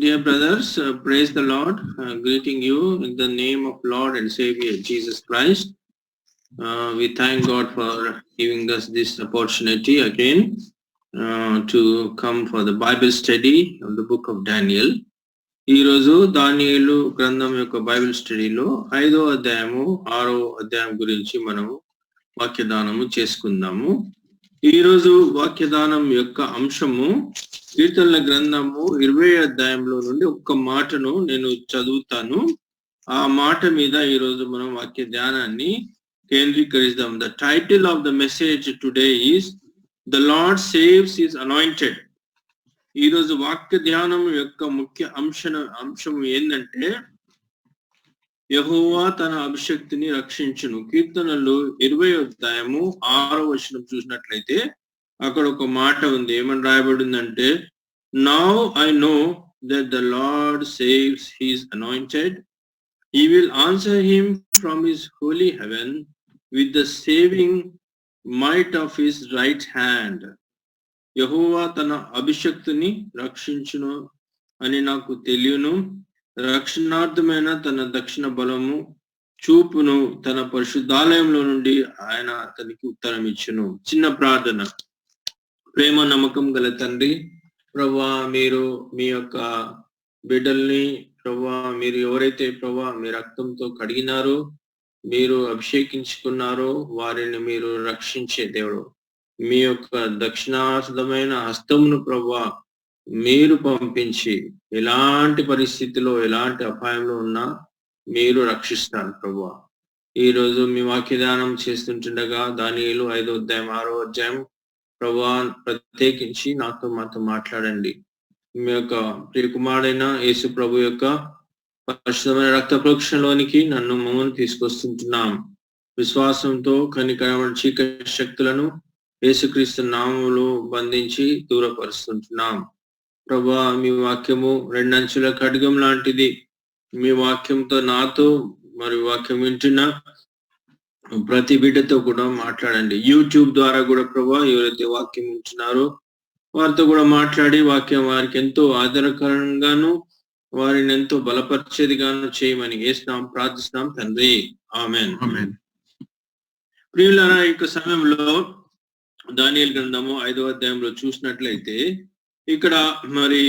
Dear brothers, praise the Lord. Greeting you in the name of Lord and Savior Jesus Christ. We thank God for giving us this opportunity again to come for the Bible study of the book of Daniel. ఈ రోజు దానియేలు గ్రంథం యొక్క Bible స్టడీలో 5వ అధ్యాయము 6వ అధ్యాయం గురించి మనము వాక్యదానము చేసుకుందాము. ఈ రోజు వాక్యదానం యొక్క అంశము కీర్తనల గ్రంథము 20వ అధ్యాయంలో నుండి ఒక్క మాటను నేను చదువుతాను. ఆ మాట మీద ఈ రోజు మనం వాక్య ధ్యానాన్ని కేంద్రీకరిద్దాం. The title of the message today is The Lord Saves His Anointed. ఈ రోజు వాక్య ధ్యానం యొక్క ముఖ్య అంశం ఏంటంటే యెహోవా తన అభిషక్తిని రక్షించును. కీర్తనలు 20వ అధ్యాయము 6వ వచనం చూసినట్లయితే అక్కడ ఒక మాట ఉంది. ఏమని రాయబడిందంటే, Now I know that the Lord saves his anointed. He will answer him from his holy heaven with the saving might of his right hand. యెహోవా తన అభిషక్తిని రక్షించును అని నాకు తెలియను. రక్షణార్థమైన తన దక్షిణ బలము చూపును. తన పరిశుద్ధాలయంలో నుండి ఆయన అతనికి ఉత్తరం ఇచ్చును. చిన్న ప్రార్థన. ప్రేమ నమ్మకం గల తండ్రి, ప్రభువా, మీరు మీ యొక్క బిడ్డల్ని ప్రభువా, మీరు ఎవరైతే ప్రభువా మీ రక్తంతో కడిగినారో, మీరు అభిషేకించుకున్నారో వారిని మీరు రక్షించే దేవుడు. మీ యొక్క దక్షిణార్థమైన హస్తమును ప్రభువా మీరు పంపించి ఎలాంటి పరిస్థితిలో ఎలాంటి అపాయంలో ఉన్నా మీరు రక్షిస్తారు ప్రభువా. ఈ రోజు మీ వాక్యదానం చేస్తుంటుండగా దానియేలు 5వ అధ్యాయం 6వ అధ్యాయం ప్రభువా ప్రత్యేకించి మాతో మాట్లాడండి. మీ యొక్క ప్రియకుమారుడైన యేసు ప్రభు యొక్క పరిశుద్ధమైన రక్త ప్రోక్షణలోనికి మమ్మల్ని తీసుకొస్తుంటున్నాం. విశ్వాసంతో కనికరమైన చీకటి శక్తులను యేసుక్రీస్తు నామములో బంధించి దూరపరుస్తుంటున్నాం. ప్రభువా, మీ వాక్యము రెండంచుల ఖడ్గం లాంటిది. మీ వాక్యంతో నాతో మరి వాక్యం వింటున్న ప్రతి బిడ్డతో కూడా మాట్లాడండి. యూట్యూబ్ ద్వారా కూడా ప్రభువా ఎవరైతే వాక్యం వింటున్నారో వారితో కూడా మాట్లాడి వాక్యం వారికి ఎంతో ఆదరకరంగాను వారిని ఎంతో బలపరిచేదిగాను చేయమని యేసునామం ప్రార్థిస్తున్నాం తండ్రి. ఆమేన్. ప్రియులారా, ఈ సమయంలో దానియేలు గ్రంథము 5వ అధ్యాయంలో చూసినట్లయితే ఇక్కడ మరి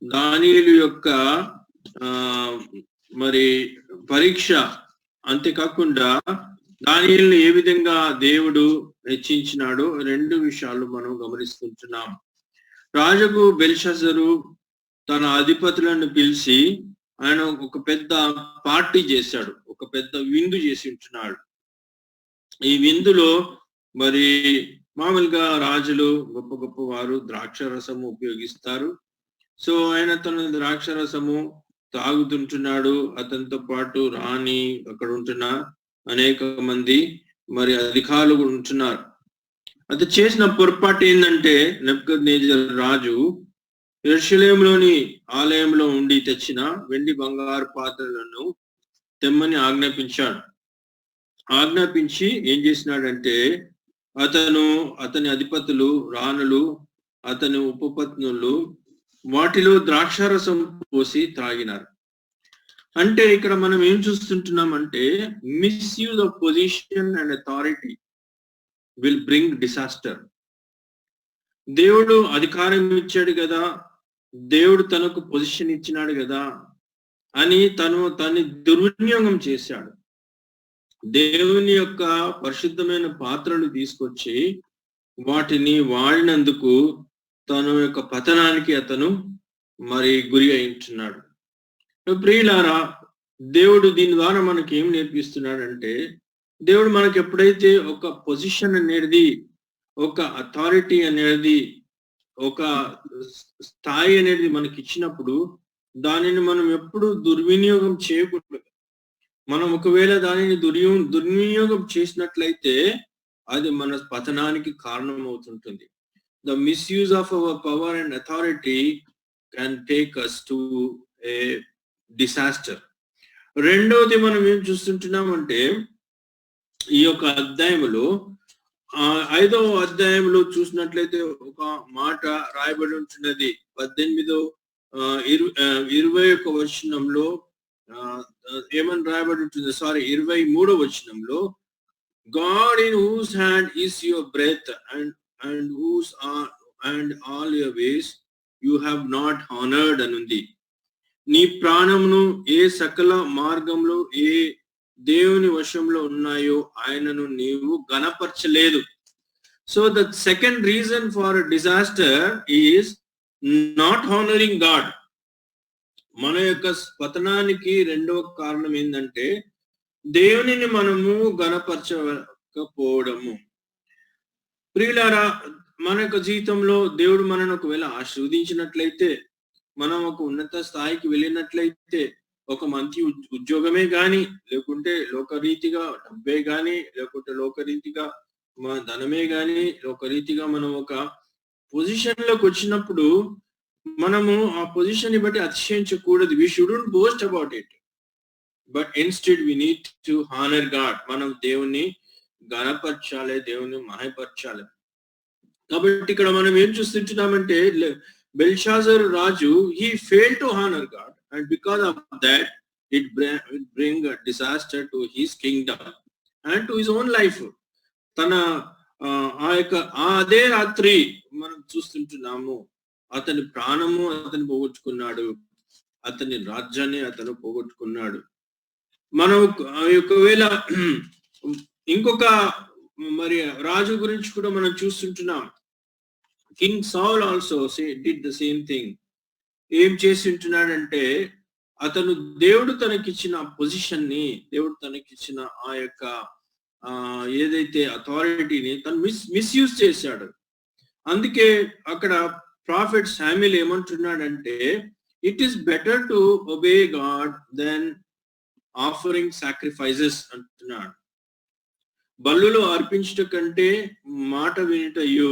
దానియేలు యొక్క మరి పరీక్ష, అంతేకాకుండా దానియేలుని ఏ విధంగా దేవుడు హెచ్చించినాడో 2 విషయాలు మనం గమనిస్తుంటున్నాం. రాజుకు బెల్షస్సరు తన అధిపతులను పిలిచి ఆయన ఒక పెద్ద పార్టీ చేశాడు, ఒక పెద్ద విందు చేసి ఉంటున్నాడు. ఈ విందులో మరి మామూలుగా రాజులు గొప్ప గొప్ప వారు ద్రాక్ష రసము ఉపయోగిస్తారు. సో ఆయన తన ద్రాక్ష రసము తాగుతుంటున్నాడు. అతనితో పాటు రాణి, అక్కడ ఉంటున్న అనేక మంది మరి అధికారులు కూడా ఉంటున్నారు. అది చేసిన పొరపాటు ఏంటంటే, నెబుకద్నెజర్ రాజు యెరూషలేములోని ఆలయంలో ఉండి తెచ్చిన వెండి బంగారు పాత్రలను తెమ్మని ఆజ్ఞాపించి ఏం చేసినాడంటే, అతని అధిపతులు, రాణులు, అతని ఉపపత్నులు వాటిలో ద్రాక్షారసం పోసి త్రాగినారు. అంటే ఇక్కడ మనం ఏం చూస్తుంటున్నాం అంటే, misuse of position and authority will bring disaster. దేవుడు అధికారం ఇచ్చాడు కదా, దేవుడు తనకు పొజిషన్ ఇచ్చినాడు కదా అని తను దుర్వినియోగం చేశాడు. దేవుని యొక్క పరిశుద్ధమైన పాత్రలు తీసుకొచ్చి వాటిని వాడినందుకు తన యొక్క పతనానికి అతను మరి గురి అయింటున్నాడు. ప్రియులారా, దేవుడు దీని ద్వారా మనకి ఏం నేర్పిస్తున్నాడంటే, దేవుడు మనకి ఎప్పుడైతే ఒక పొజిషన్ అనేది, ఒక అథారిటీ అనేది, ఒక స్థాయి అనేది మనకి ఇచ్చినప్పుడు దానిని మనం ఎప్పుడు దుర్వినియోగం చేయకూడదు. మనం ఒకవేళ దానిని దుర్వినియోగం చేసినట్లయితే అది మన పతనానికి కారణం అవుతుంటుంది. The misuse of our power and authority can take us to a disaster. రెండవది మనం ఏం చూస్తుంటున్నామంటే, ఈ యొక్క అధ్యాయంలో 5వ అధ్యాయంలో చూసినట్లయితే ఒక మాట రాయబడి ఉంటున్నది. 18వ 21వ వచనంలో ఏమని రాయబడి ఉంటుంది, సారీ 23వ వచనంలో, God in whose hand is your breath and whose are and all your ways you have not honored అనుంది. నీ ప్రాణమును ఏ సకల మార్గంలో ఏ దేవుని వశంలో ఉన్నాయో ఆయనను నీవు గణపరచలేదు. So the second reason for disaster is not honouring God. మన యొక్క పతనానికి రెండవ కారణం ఏంటంటే దేవునిని మనము గణపరచకపోవడము. ప్రియులారా, మన యొక్క జీవితంలో దేవుడు మనను ఒకవేళ ఆశీర్వదించినట్లయితే, మనం ఒక ఉన్నత స్థాయికి వెళ్ళినట్లయితే, ఒక మంచి ఉద్యోగమే గాని, లేకుంటే లోకరీతిగా డబ్బే గాని, లేకుంటే లోకరీతిగా మన ధనమే గాని, లోకరీతిగా మనం ఒక పొజిషన్ లోకి వచ్చినప్పుడు మనము ఆ పొజిషన్ ని బట్టి అతిశయించకూడదు. We shouldn't boast about it, but instead we need to honour God. మనం దేవుని గణపరచాలి, దేవుని మహిమపరచాలి. కాబట్టి ఇక్కడ మనం ఏం చూస్తుంటున్నామంటే, బెల్షాజర్ రాజు he failed to honor God, and because of that it bring a disaster to his kingdom and to his own life. తన అదే రాత్రి మనం చూస్తుంటున్నాము, అతని ప్రాణము అతను పోగొట్టుకున్నాడు, అతని రాజ్యాన్ని అతను పోగొట్టుకున్నాడు. మనం ఒకవేళ ఇంకొక మరి రాజు గురించి కూడా మనం చూస్తుంటున్నాం. King Saul also did the same thing. ఏం చేసి ఉంటున్నాడంటే, అతను దేవుడు తనకిచ్చిన పొజిషన్ ని, దేవుడు తనకిచ్చిన ఆ యొక్క ఏదైతే అథారిటీని తను మిస్యూజ్ చేశాడు. అందుకే అక్కడ ప్రాఫెట్ శామ్యూయల్ ఏమంటున్నాడంటే, it is better to obey God than offering sacrifices అంటున్నాడు. బలులు అర్పించట కంటే మాట వినుటయు,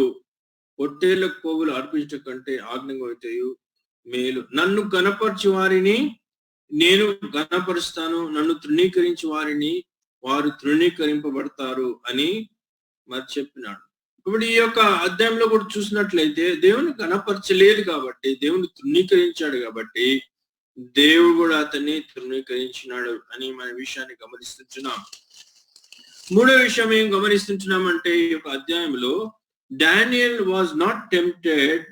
పొట్టేళ్లకు పోగులు అర్పించట కంటే ఆజ్ఞగోయటయు మేలు. నన్ను గణపరచు వారిని నేను గణపరుస్తాను, నన్ను తృణీకరించి వారిని వారు తృణీకరింపబడతారు అని మరి చెప్పినాడు. ఇప్పుడు ఈ యొక్క అధ్యాయంలో కూడా చూసినట్లయితే దేవుని గణపరచలేదు కాబట్టి, దేవుని తృణీకరించాడు కాబట్టి దేవుడు కూడా అతన్ని తృణీకరించినాడు అని మన విషయాన్ని గమనిస్తున్నాం. మూడో విషయం ఏం గమనిస్తున్నామంటే, ఈ యొక్క అధ్యాయంలో Daniel was not tempted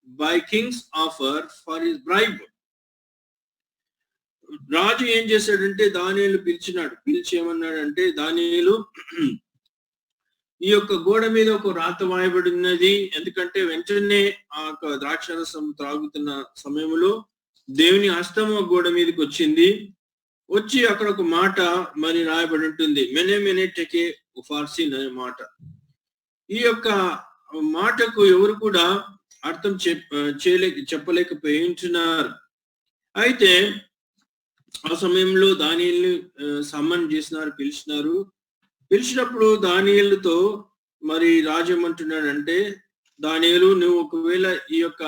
by king's offer for his bribe. రాజు ఏం చేశాడంటే దానియేలు పిలిచినాడు. పిలిచి ఏమన్నాడంటే, దానియేలు, ఈ యొక్క గోడ మీద ఒక రాత వాయబడి ఉన్నది. ఎందుకంటే వెంటనే ఆ యొక్క ద్రాక్షరసం త్రాగుతున్న సమయంలో దేవుని హస్తము గోడ మీదకి వచ్చింది. వచ్చి అక్కడ ఒక మాట మరి రాయబడి ఉంటుంది, మెనే మెనే టెకే ఫార్సిన్ అనే మాట. ఈ యొక్క మాటకు ఎవరు కూడా అర్థం చెప్పలేకపోయింటున్నారు. అయితే ఆ సమయంలో దానియేలుని సమ్మన్ చేసినారు, పిలిచినారు. పిలిచినప్పుడు దానియేలుతో మరి రాజు ఏమంటున్నాడంటే, దానియేలు, నువ్వు ఒకవేళ ఈ యొక్క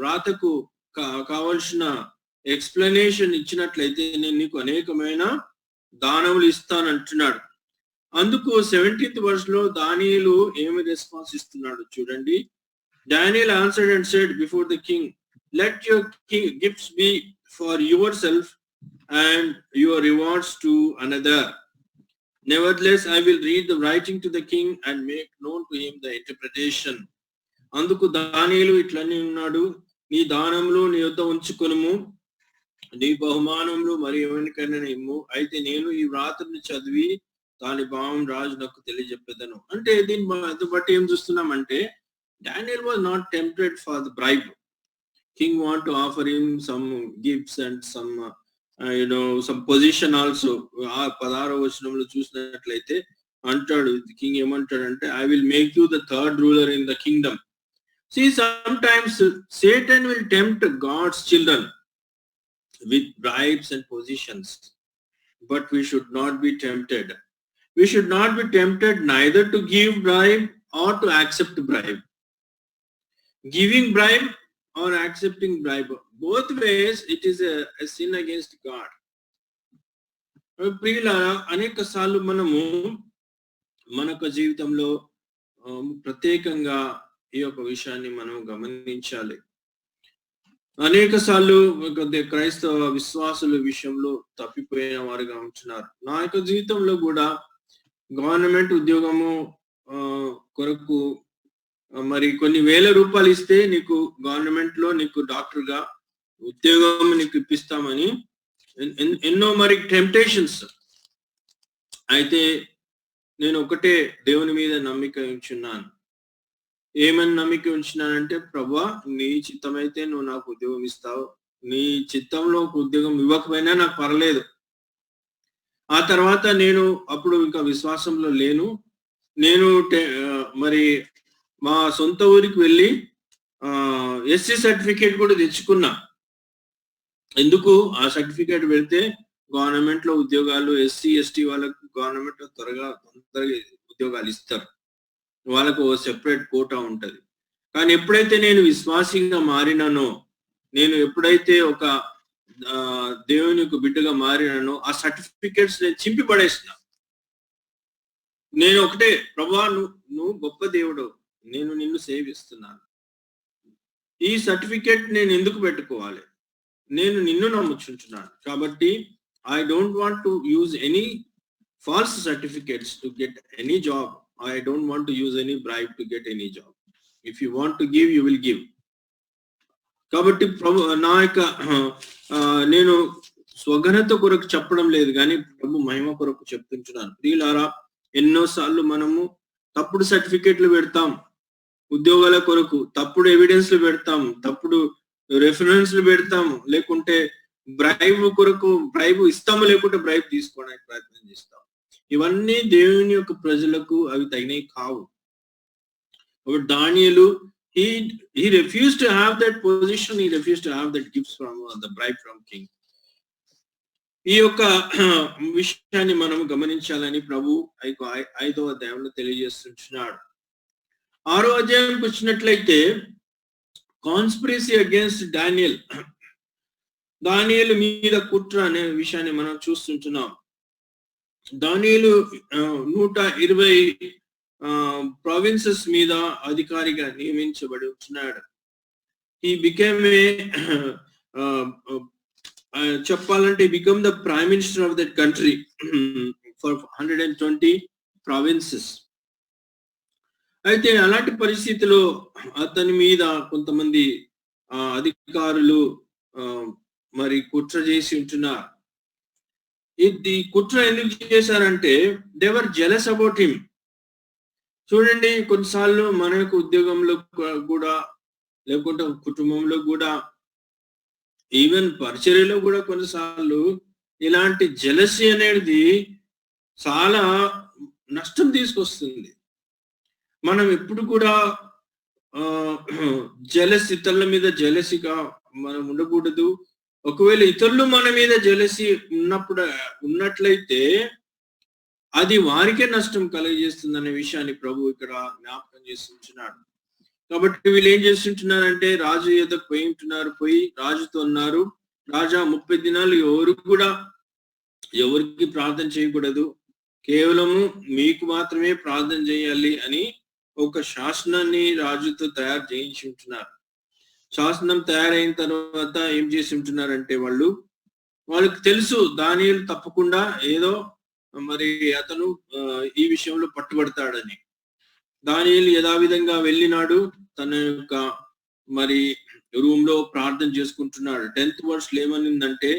రాతకు కావలసిన ఎక్స్ప్లెనేషన్ ఇచ్చినట్లయితే నేను నీకు అనేకమైన దానములు ఇస్తానంటున్నాడు. అందుకు 17th verse లో దానియేలు ఏమి రెస్పాన్స్ ఇస్తున్నాడు చూడండి. Daniel answered and said before the king, let your gifts be for yourself and your rewards to another. Nevertheless, I will read the writing to the king and make known to him the interpretation. అందుకు దానియేలు ఇట్లనే ఉన్నాడు, నీ దానములు నీ యొద్ద ఉంచుకొనుము, నీ బహుమానములు మరి ఎవరికైనా ఇమ్ము. అయితే నేను ఈ వ్రాతను చదివి దాని భావం రాజు నాకు తెలియజెప్పేదను. అంటే దీన్ని బట్టి ఏం చూస్తున్నామంటే, Daniel was not tempted for the bribe. King want to offer him some gifts and some some position also. ఆ 16వ వచనంలో చూసినట్లయితే అంటాడు, కింగ్ ఏమంటాడంటే, I will make you the third ruler in the kingdom. See, sometimes Satan will tempt God's children with bribes and positions, but we should not be tempted. We should not be tempted neither to give bribe or to accept bribe. Giving bribe or accepting bribe, both ways it is a sin against God. ప్రియులారా, అనేక సార్లు మనము మన యొక్క జీవితంలో ప్రత్యేకంగా ఈ యొక్క విషయాన్ని మనం గమనించాలి. అనేక సార్లు క్రైస్తవ విశ్వాసుల విషయంలో తప్పిపోయిన వారుగా ఉంటున్నారు. నా యొక్క జీవితంలో కూడా గవర్నమెంట్ ఉద్యోగము కొరకు మరి కొన్ని వేల రూపాయలు ఇస్తే నీకు గవర్నమెంట్ లో నీకు డాక్టర్ గా ఉద్యోగం నీకు ఇప్పిస్తామని ఎన్నో మరి టెంప్టేషన్స్. అయితే నేను ఒకటే దేవుని మీద నమ్మిక ఉంచున్నాను. ఏమని నమ్మిక ఉంచినానంటే, ప్రభువా నీ చిత్తమైతే నువ్వు నాకు ఉద్యోగం ఇస్తావు, నీ చిత్తంలో ఒక ఉద్యోగం ఇవ్వకపోయినా నాకు పర్లేదు. ఆ తర్వాత నేను అప్పుడు ఇంకా విశ్వాసంలో లేను. నేను మరి మా సొంత ఊరికి వెళ్ళి ఎస్సీ సర్టిఫికేట్ కూడా తెచ్చుకున్నా. ఎందుకు ఆ సర్టిఫికేట్ పెడితే గవర్నమెంట్ లో ఉద్యోగాలు ఎస్సీ ఎస్టీ వాళ్ళకు గవర్నమెంట్ లో తొందరగా ఉద్యోగాలు ఇస్తారు. వాళ్ళకు సెపరేట్ కోటా ఉంటది. కానీ ఎప్పుడైతే నేను విశ్వాసిగా మారినానో, నేను ఎప్పుడైతే ఒక దేవుని బిడ్డగా మారినానో, ఆ సర్టిఫికేట్స్ నేను చింపి పడేసిన. నేను ఒకటే, ప్రభువా నువ్వు గొప్ప దేవుడు, నేను నిన్ను సేవిస్తున్నాను, ఈ సర్టిఫికేట్ నేను ఎందుకు పెట్టుకోవాలి, నేను నిన్ను నమ్ముచుంటున్నాను. కాబట్టి I don't want to use any false certificates to get any job. I don't want to use any bribe to get any job. If you want to give, you will give. కాబట్టి నా యొక్క నేను స్వఘనత కొరకు చెప్పడం లేదు, కానీ ప్రభు మహిమ కొరకు చెప్తుంటున్నాను. ప్రియులారా, ఎన్నోసార్లు మనము తప్పుడు సర్టిఫికేట్లు పెడతాం, ఉద్యోగాల కొరకు తప్పుడు ఎవిడెన్స్లు పెడతాం, తప్పుడు రెఫరెన్స్లు పెడతాం, లేకుంటే బ్రైబ్ కొరకు బ్రైబ్ ఇస్తాము, లేకుంటే బ్రైబ్ తీసుకోవడానికి ప్రయత్నం చేస్తాం. ఇవన్నీ దేవుని యొక్క ప్రజలకు అవి తగినవి కావు. దానియేలు he refused to have that position, he refused to have that gifts from the bribe from king. ఈ యొక్క విషయాన్ని మనం గమనించాలని ప్రభు 5వ అధ్యాయంలో తెలియజేస్తున్నాడు. 6వ అధ్యాయంకి వచ్చినట్లయితే కాన్స్పిరసీ అగేన్స్ట్ దానియేలు మీద కుట్ర అనే విషయాన్ని మనం చూస్తుంటున్నాం. దానియేలు 120 ప్రావిన్సెస్ మీద అధికారిగా నియమించబడి వచ్చినాడు. ఈ బికేమ్ చెప్పాలంటే become the prime minister of that country for 120 provinces. అయితే అలాంటి పరిస్థితిలో అతని మీద కొంతమంది అధికారులు మరి కుట్ర చేసి ఉంటున్నారు. ఇది కుట్ర ఎందుకు చేశారంటే they were jealous about him. చూడండి, కొన్నిసార్లు మన యొక్క ఉద్యోగంలో కూడా, లేకుంటే కుటుంబంలో కూడా, ఈవెన్ పరిచర్యలో కూడా కొన్నిసార్లు ఇలాంటి జెలసీ అనేది చాలా నష్టం తీసుకొస్తుంది. మనం ఎప్పుడు కూడా ఇతరుల మీద జెలసీగా మనం ఉండకూడదు. ఒకవేళ ఇతరులు మన మీద జెలసీ ఉన్నట్లయితే అది వారికే నష్టం కలుగజేస్తుంది అనే విషయాన్ని ప్రభు ఇక్కడ జ్ఞాపకం చేస్తుంటున్నాడు. కాబట్టి వీళ్ళు ఏం చేస్తుంటున్నారంటే రాజు ఎదుకు పోయి రాజుతో అన్నారు, రాజా 30 దినాలు ఎవరికి ప్రార్థన చేయకూడదు, కేవలము మీకు మాత్రమే ప్రార్థన చేయాలి అని ఒక శాసనాన్ని రాజుతో తయారు చేయించి ఉంటున్నారు. శాసనం తయారైన తర్వాత ఏం చేసి ఉంటున్నారంటే వాళ్ళకి తెలుసు దానియేలు తప్పకుండా ఏదో మరి అతను ఈ విషయంలో పట్టుబడతాడని. దానియేలు యథావిధంగా వెళ్ళినాడు, తన యొక్క మరి రూమ్ లో ప్రార్థన చేసుకుంటున్నాడు. 10th verse ఏమనిందంటే,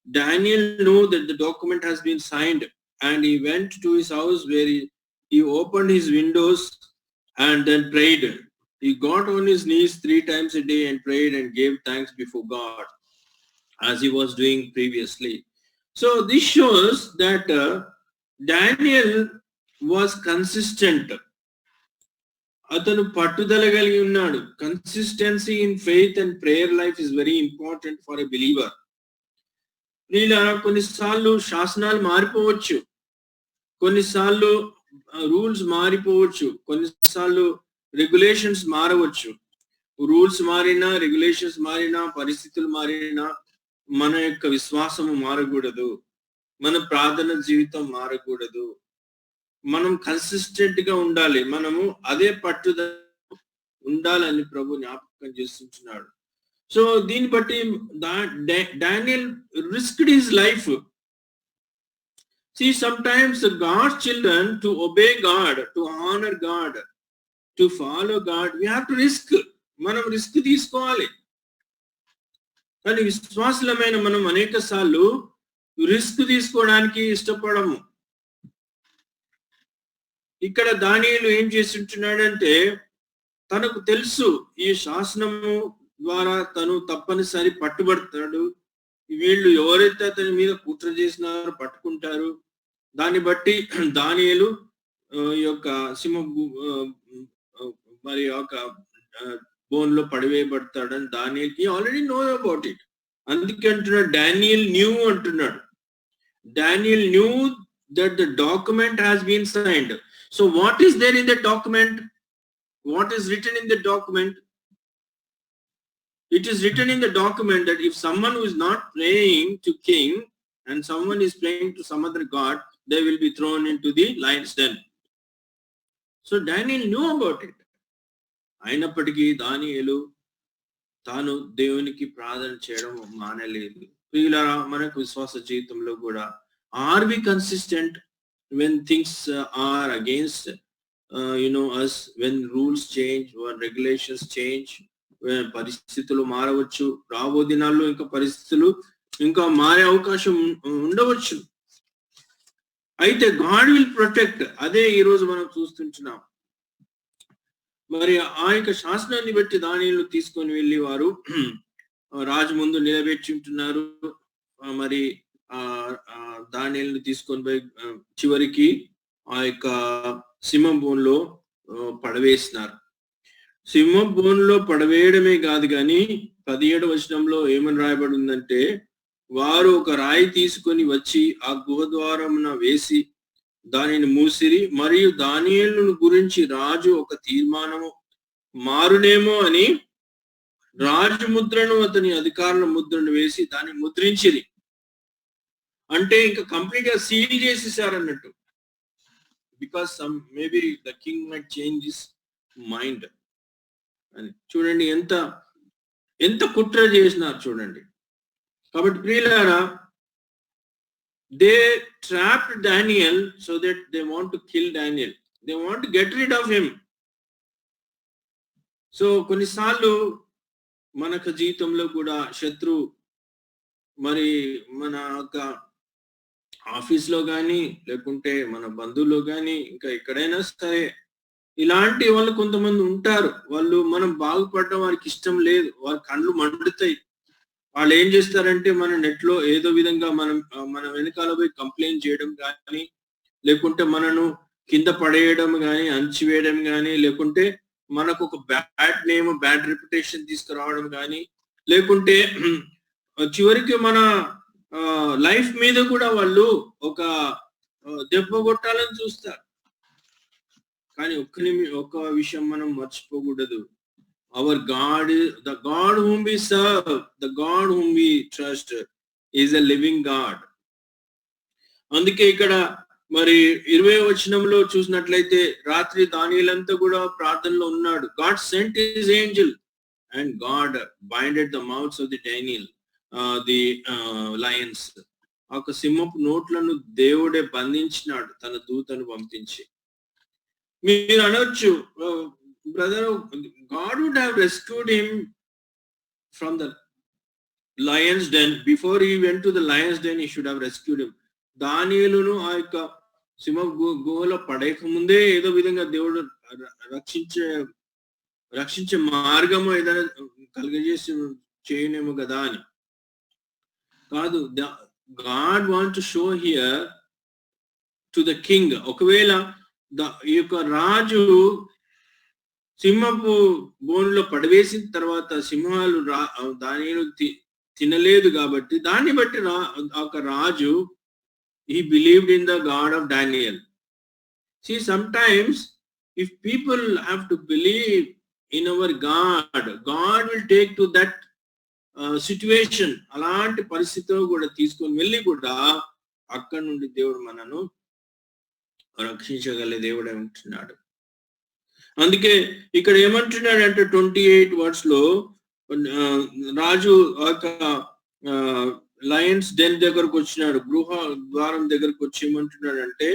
Daniel knew that the document has been signed and he went to his house where he opened his windows and then prayed. He got on his knees 3 times a day and prayed and gave thanks before God as he was doing previously. So this shows that Daniel was consistent. అతను పట్టుదల కలిగి ఉన్నాడు. Consistency in faith and prayer life is very important for a believer. కొన్నిసార్లు శాసనాలు మారిపోవచ్చు, కొన్నిసార్లు rules మారిపోవచ్చు, కొన్నిసార్లు regulations మారవచ్చు. Rules మారినా, రెగ్యులేషన్స్ మారినా, పరిస్థితులు మారినా మన యొక్క విశ్వాసము మారకూడదు, మన ప్రార్థన జీవితం మారకూడదు. మనం కన్సిస్టెంట్ గా ఉండాలి, మనము అదే పట్టుదల ఉండాలని ప్రభు జ్ఞాపకం చేస్తున్నాడు. సో దీన్ని బట్టి Daniel risked his life. See, sometimes God's children, to obey God, to honor God, to follow God, we have to risk. మనం రిస్క్ తీసుకోవాలి. కానీ విశ్వాసులమైన మనం అనేక సార్లు రిస్క్ తీసుకోవడానికి ఇష్టపడము. ఇక్కడ దానియేలు ఏం చేసి ఉంటున్నాడంటే, తనకు తెలుసు ఈ శాసనము ద్వారా తను తప్పనిసరి పట్టుబడతాడు, వీళ్ళు ఎవరైతే అతని మీద కుట్ర చేసినారో పట్టుకుంటారు. దాన్ని బట్టి దానియేలు ఈ యొక్క సింహ మరి యొక్క బోన్ లో పడివేయబడతాడని దానియేలుకి ఆల్రెడీ నో అబౌట్ ఇట్. అందుకే అంటున్నాడు డానియల్ న్యూ అంటున్నాడు. Daniel new that the document has been signed. So what is there in the document? What is written in the document? It is written in the document that if someone who is not praying to king and someone is praying to some other god, they will be thrown into the lion's den. So Daniel knew about it. అయినప్పటికీ దానియేలు తాను దేవునికి ప్రార్థన చేయడం మానలేదు. ప్రియులారా, మనకు విశ్వాస జీవితంలో కూడా are we consistent when things are against us, when rules change, when regulations change, when పరిస్థితులు మారవచ్చు, రాబో దినాల్లో ఇంకా పరిస్థితులు ఇంకా మారే అవకాశం ఉండవచ్చు. అయితే గాడ్ విల్ ప్రొటెక్ట్. అదే ఈ రోజు మనం చూస్తుంటున్నాం. మరి ఆ యొక్క శాసనాన్ని బట్టి దానియేలు తీసుకొని వెళ్ళి వారు రాజు ముందు నిలబెట్టి ఉంటున్నారు. మరి దానియేలుని తీసుకొని పోయి చివరికి ఆ యొక్క సింహం బోన్లో పడవేసినారు. సింహం బోన్లో పడవేయడమే కాదు కానీ 17వ వచనంలో ఏమని రాయబడి ఉందంటే, వారు ఒక రాయి తీసుకొని వచ్చి ఆ గుహద్వారమున వేసి దానిని మూసిరి. మరియు దానియేలును గురించి రాజు ఒక తీర్మానము మారునేమో అని రాజు ముద్రను అతని అధికారుల ముద్రను వేసి దాన్ని ముద్రించిరి. అంటే ఇంకా కంప్లీట్ గా సీల్ చేసేసారు అన్నట్టు. Because maybe the king might change his mind అని. చూడండి ఎంత కుట్ర చేసినారు చూడండి. కాబట్టి ప్రియులారా, they trapped Daniel so that they want to kill Daniel. They want to get rid of him. So కొన్నిసార్లు మనకు జీవితంలో కూడా శత్రు మరి మన యొక్క ఆఫీస్లో కానీ లేకుంటే మన బంధువుల్లో కానీ ఇంకా ఎక్కడైనా సరే ఇలాంటి వాళ్ళు కొంతమంది ఉంటారు. వాళ్ళు మనం బాగుపడడం వారికి ఇష్టం లేదు, వారి కళ్ళు మండుతాయి. వాళ్ళు ఏం చేస్తారంటే మన నెట్లో ఏదో విధంగా మన వెనకాల పోయి కంప్లైంట్ చేయడం కానీ, లేకుంటే మనను కింద పడేయడం కానీ, అంచివేయడం కానీ, లేకుంటే మనకు ఒక బ్యాడ్ నేమ్, బ్యాడ్ రెప్యుటేషన్ తీసుకురావడం కానీ, లేకుంటే చివరికి మన లైఫ్ మీద కూడా వాళ్ళు ఒక దెబ్బ కొట్టాలని చూస్తారు. కానీ ఒక్క విషయం మనం మర్చిపోకూడదు. Hour God, the God whom we serve, the God whom we trust is a living God. అందుకే ఇక్కడ మరి 20వ వచనంలో చూసినట్లయితే రాత్రి దానియేలంతా కూడా ప్రార్థనలో ఉన్నాడు. God sent his Angel and God binded the mouths of the Daniel the Lions. ఒక సింహపు నోట్లను దేవుడే బంధించినాడు తన దూతను పంపించి. మీరు అనొచ్చు, brother, God would have rescued him from the lion's den. Before he went to the lion's den, he should have rescued him. దానియేలును ఆ యొక్క సింహ గుహలో పడేక ముందే ఏదో విధంగా దేవుడు రక్షించే మార్గము ఏదైనా కలిగజేసి చేయనేమో కదా అని కాదు. God want to show here to the king. ఒకవేళ ఈ యొక్క రాజు సింహపు బోన్లో పడవేసిన తర్వాత సింహాలు దానిని తినలేదు కాబట్టి దాన్ని బట్టి ఒక రాజు he believed in the God of Daniel. See, sometimes if people have to believe in our God, God will take to that situation. అలాంటి పరిస్థితిలో కూడా తీసుకొని వెళ్ళి కూడా అక్కడి నుండి దేవుడు మనను రక్షించగల దేవుడే ఉంటున్నాడు. అందుకే ఇక్కడ ఏమంటున్నాడు అంటే 28 వర్డ్స్ లో, రాజు ఒక లయన్స్ డెన్ దగ్గరకు వచ్చినాడు, గృహ ద్వారం దగ్గరకు వచ్చి ఏమంటున్నాడంటే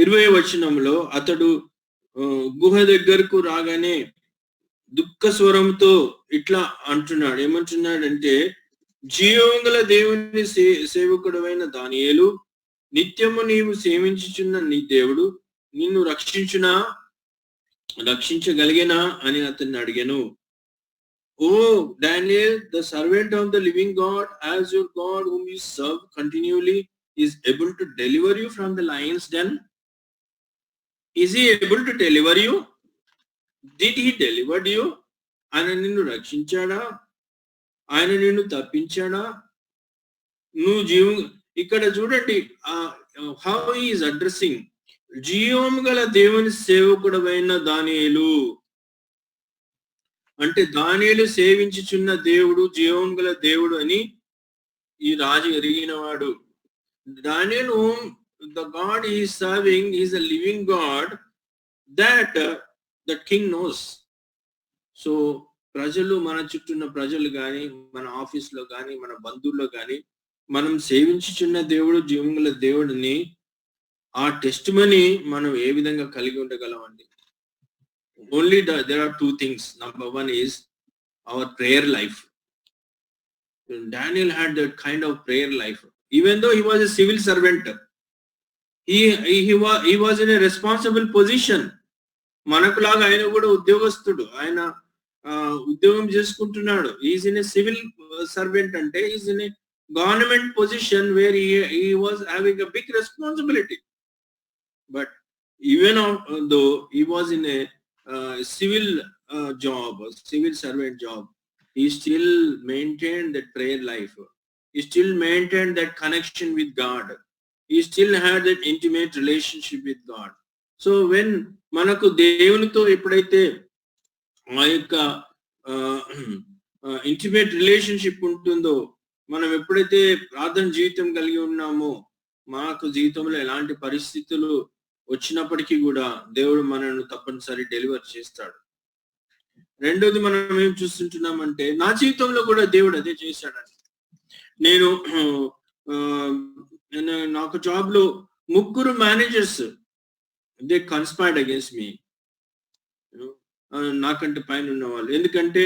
20వ వచనంలో అతడు గుహ దగ్గరకు రాగానే దుఃఖ స్వరంతో ఇట్లా అంటున్నాడు. ఏమంటున్నాడంటే, జీవముగల దేవుని సేవకుడైన దానియేలు, నిత్యము నీవు సేవించుచున్న నీ దేవుడు నిన్ను రక్షించగలిగేనా అని అతన్ని అడిగాను. ఓ Daniel, the servant of the living God, as your God whom you serve continually is able to deliver you from the lion's den. Is he able to deliver you? Did he deliver you? ఆయన నిన్ను రక్షించాడా? ఆయన నిన్ను తప్పించాడా? నువ్వు ఇక్కడ చూడండి, how he is addressing జీవము గల దేవుని సేవకుడైన దానియేలు. అంటే దానియేలు సేవించుచున్న దేవుడు జీవం గల దేవుడు అని ఈ రాజు ఎరిగినవాడు. Daniel whom the God he is serving is a living God that the king knows. So ప్రజలు, మన చుట్టూన్న ప్రజలు కానీ, మన ఆఫీస్లో కానీ, మన బంధువుల్లో కానీ మనం సేవించుచున్న దేవుడు జీవం గల దేవుడిని ఆ టెస్టిమనీ మనం ఏ విధంగా కలిగి ఉండగలం అండి? Only there are two things. Number one is our prayer life. Daniel had that kind of prayer life. Even though he was a civil servant, he was in a responsible position. మనకులాగా ఆయన కూడా ఉద్యోగస్తుడు, ఆయన ఉద్యోగం చేసుకుంటున్నాడు. Is in a civil servant, అంటే is in a government position where he was having a big responsibility. But even though he was in a civil job, civil servant job, he still maintained that prayer life. He still maintained that connection with God. He still had that intimate relationship with God. So when మనకు దేవునితో ఎప్పుడైతే ఆ యొక్క intimate relationship ఉంటుందో, మనం ఎప్పుడైతే ప్రార్థన జీవితం కలిగి ఉన్నామో, మాకు జీవితంలో ఎలాంటి పరిస్థితులు వచ్చినప్పటికీ కూడా దేవుడు మనను తప్పనిసరి డెలివర్ చేస్తాడు. రెండోది మనం ఏం చూస్తుంటున్నామంటే, నా జీవితంలో కూడా దేవుడు అదే చేశాడని. నాకు జాబ్ లో 3 managers they conspired against me, నాకంటే పైన ఉన్న వాళ్ళు. ఎందుకంటే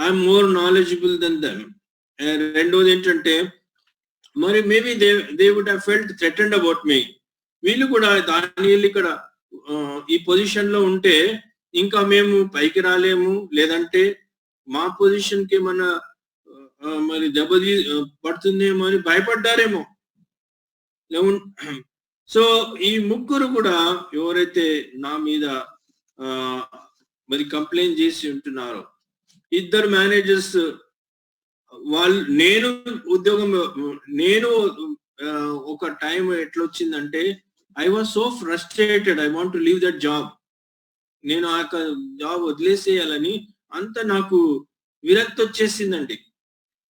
I'm more knowledgeable than them. రెండోది ఏంటంటే, మరి maybe they would have felt threatened about me. వీళ్ళు కూడా దానియేలు ఇక్కడ ఈ పొజిషన్ లో ఉంటే ఇంకా మేము పైకి రాలేము, లేదంటే మా పొజిషన్ కి మరి దెబ్బ పడుతుందేమో అని భయపడ్డారేమో. సో ఈ 3 కూడా ఎవరైతే నా మీద మరి కంప్లైంట్ చేసి ఉంటున్నారో, 2 మేనేజర్స్ వాళ్ళు, నేను ఒక టైం ఎట్లా వచ్చిందంటే, I was so frustrated, I want to leave that job. నేను ఆ జాబ్ వదిలేసేయాలని అంత నాకు విరక్తి వచ్చేసిందండి.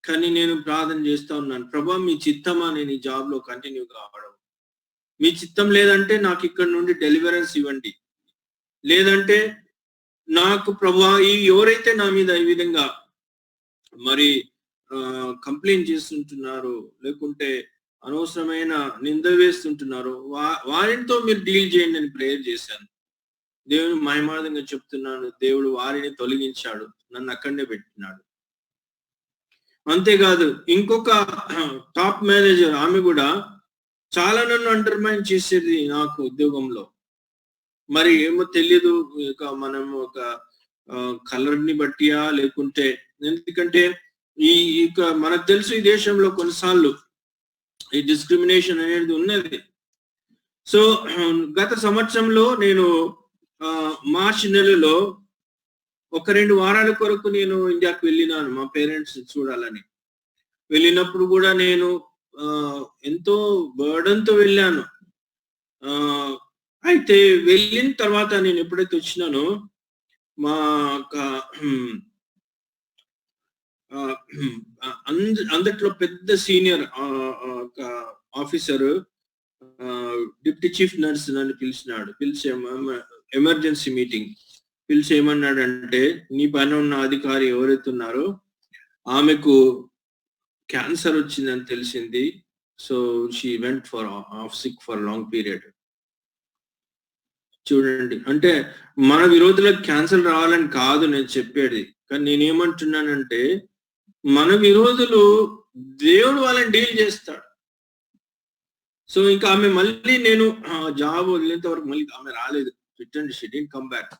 కానీ నేను ప్రార్థన చేస్తా ఉన్నాను, ప్రభా మీ చిత్తమా నేను ఈ జాబ్ లో కంటిన్యూ కావడం? మీ చిత్తం లేదంటే నాకు ఇక్కడ నుండి డెలివరెన్స్ ఇవ్వండి, లేదంటే నాకు ప్రభా ఎవరైతే నా మీద ఈ విధంగా మరి కంప్లైంట్ చేస్తుంటున్నారు, లేకుంటే అనవసరమైన నింద వేస్తుంటున్నారు, వారితో మీరు డీల్ చేయండి అని ప్రేయర్ చేశాను. దేవుని మహిమార్థంగా చెప్తున్నాను, దేవుడు వారిని తొలగించాడు, నన్ను అక్కడనే పెట్టినాడు. అంతేకాదు, ఇంకొక టాప్ మేనేజర్, ఆమె కూడా చాలా నన్ను అండర్మైన్ చేసేది నాకు ఉద్యోగంలో. మరి ఏమో తెలియదు, ఇక మనం ఒక కలర్ ని బట్టియా, లేకుంటే ఎందుకంటే ఇక మనకు తెలుసు ఈ దేశంలో కొన్నిసార్లు ఈ డిస్క్రిమినేషన్ అనేది ఉన్నది. సో గత సంవత్సరంలో నేను మార్చి నెలలో 1-2 వారాల కొరకు నేను ఇండియాకు వెళ్ళినాను, మా పేరెంట్స్ చూడాలని. వెళ్ళినప్పుడు కూడా నేను ఎంతో బర్డన్తో వెళ్ళాను. అయితే వెళ్ళిన తర్వాత నేను ఎప్పుడైతే వచ్చినానో, మా అందట్లో పెద్ద senior officer deputy chief nurse నన్ను పిలిచి ఎమర్జెన్సీ మీటింగ్ పిలిచి ఏమన్నాడంటే, నీ పైన ఉన్న అధికారి ఎవరైతే ఉన్నారో ఆమెకు క్యాన్సర్ వచ్చిందని తెలిసింది. So she went for off sick for long period. చూడండి, అంటే మన విరోధులకు క్యాన్సర్ రావాలని కాదు నేను చెప్పేది, కానీ నేనేమంటున్నానంటే మన విరోధులు దేవుడు వాళ్ళని డీల్ చేస్తాడు. సో ఇంకా ఆమె మళ్ళీ నేను జాబ్ వదిలేంత వరకు మళ్ళీ ఆమె రాలేదు. Return she didn't come back.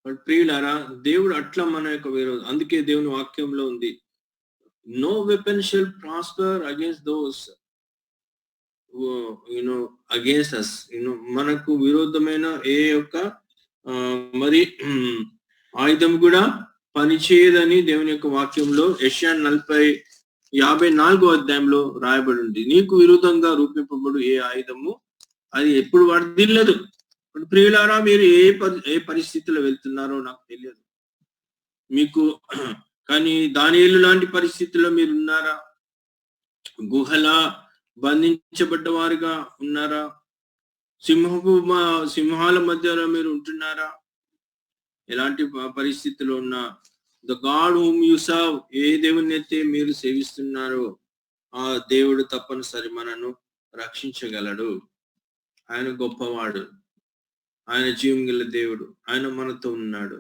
But ప్రియులారా, దేవుడు అట్లా మన యొక్క విరోధం. అందుకే దేవుని వాక్యంలో ఉంది, no weapon shall prosper against those against us. మనకు విరోధమైన ఏ యొక్క మరి ఆయుధం కూడా పనిచేయదని దేవుని యొక్క వాక్యంలో యెషయా 54వ అధ్యాయంలో రాయబడి ఉంది. నీకు విరుద్ధంగా రూపింపబడు ఏ ఆయుధము అది ఎప్పుడు వర్ధిల్లదు. ప్రియులారా, మీరు ఏ పరిస్థితిలో వెళ్తున్నారో నాకు తెలియదు మీకు, కానీ దానియేలు లాంటి పరిస్థితుల్లో మీరు ఉన్నారా? గుహలా బంధించబడ్డ వారుగా ఉన్నారా? సింహాల మధ్యలో మీరు ఉంటున్నారా? ఎలాంటి పరిస్థితుల్లో ఉన్నా, the God whom you serve, ఏ దేవుని అయితే మీరు సేవిస్తున్నారో ఆ దేవుడు తప్పనిసరి మనను రక్షించగలడు. ఆయన గొప్పవాడు, ఆయన జీవం గల దేవుడు, ఆయన మనతో ఉన్నాడు,